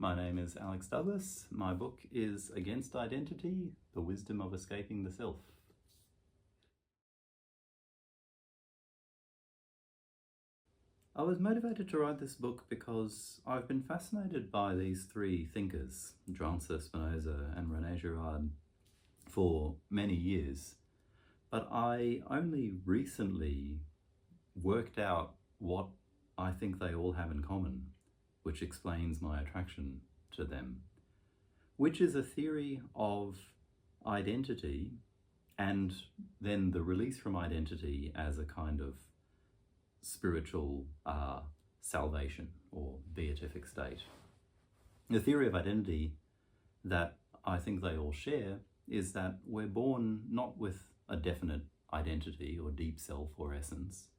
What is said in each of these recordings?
my name is Alex Douglas. My book is Against Identity, The Wisdom of Escaping the Self. I was motivated to write this book because I've been fascinated by these three thinkers, Zhuangzi, Spinoza and René Girard, for many years. But I only recently worked out what I think they all have in common, which explains my attraction to them, which is a theory of identity and then the release from identity as a kind of spiritual salvation or beatific state. The theory of identity that I think they all share is that we're born not with a definite identity or deep self or essence,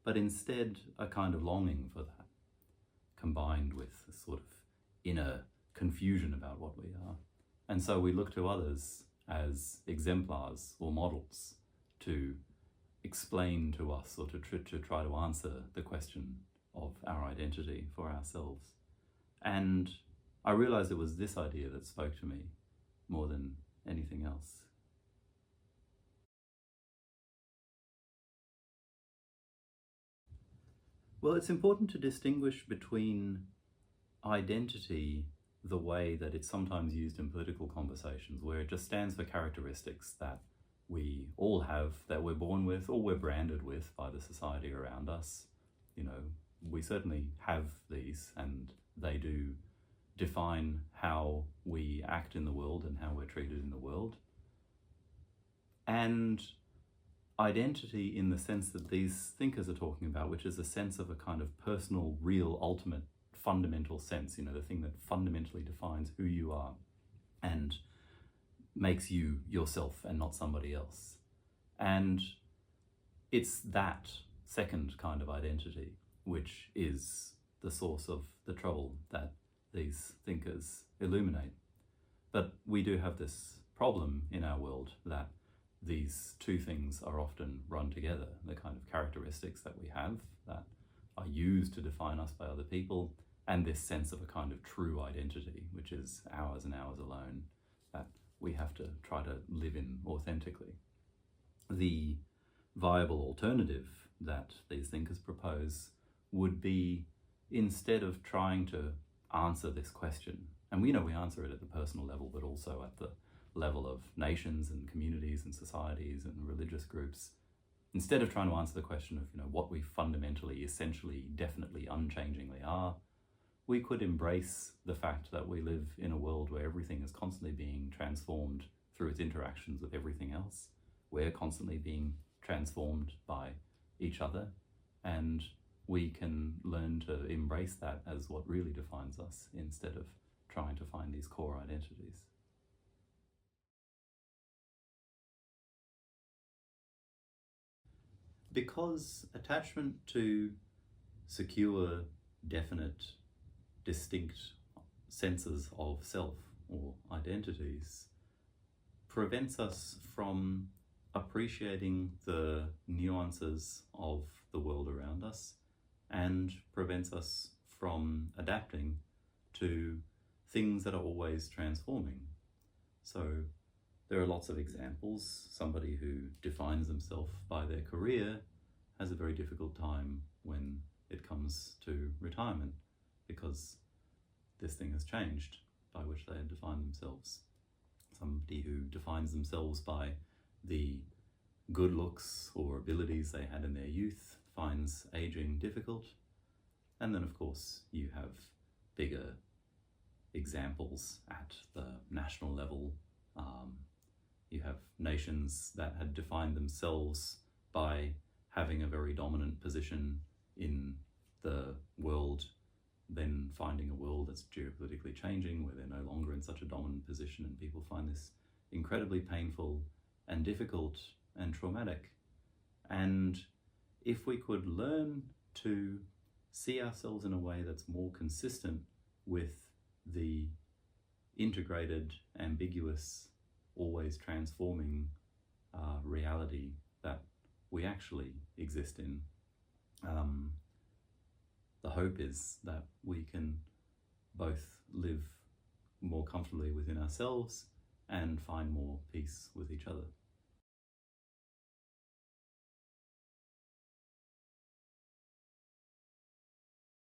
but instead a kind of longing for that, combined with a sort of inner confusion about what we are. And so we look to others as exemplars or models to explain to us or to try to answer the question of our identity for ourselves. And I realized it was this idea that spoke to me more than anything else. Well, it's important to distinguish between identity, the way that it's sometimes used in political conversations, where it just stands for characteristics that we all have, that we're born with, or we're branded with by the society around us. You know, we certainly have these, and they do define how we act in the world and how we're treated in the world. And identity in the sense that these thinkers are talking about, which is a sense of a kind of personal, real, ultimate, fundamental sense, you know, the thing that fundamentally defines who you are and makes you yourself and not somebody else. And it's that second kind of identity which is the source of the trouble that these thinkers illuminate. But we do have this problem in our world that these two things are often run together, the kind of characteristics that we have that are used to define us by other people, and this sense of a kind of true identity, which is ours and ours alone, that we have to try to live in authentically. The viable alternative that these thinkers propose would be, instead of trying to answer this question, and we know we answer it at the personal level, but also at the level of nations and communities and societies and religious groups, instead of trying to answer the question of, you know, what we fundamentally, essentially, definitely, unchangingly are, we could embrace the fact that we live in a world where everything is constantly being transformed through its interactions with everything else. We're constantly being transformed by each other, and we can learn to embrace that as what really defines us instead of trying to find these core identities. Because attachment to secure, definite, distinct senses of self or identities prevents us from appreciating the nuances of the world around us and prevents us from adapting to things that are always transforming. So there are lots of examples. Somebody who defines themselves by their career has a very difficult time when it comes to retirement, because this thing has changed by which they have defined themselves. Somebody who defines themselves by the good looks or abilities they had in their youth finds aging difficult. And then, of course, you have bigger examples at the national level. You have nations that had defined themselves by having a very dominant position in the world, then finding a world that's geopolitically changing, where they're no longer in such a dominant position, and people find this incredibly painful and difficult and traumatic. And if we could learn to see ourselves in a way that's more consistent with the integrated, ambiguous, always transforming reality that we actually exist in, the hope is that we can both live more comfortably within ourselves and find more peace with each other.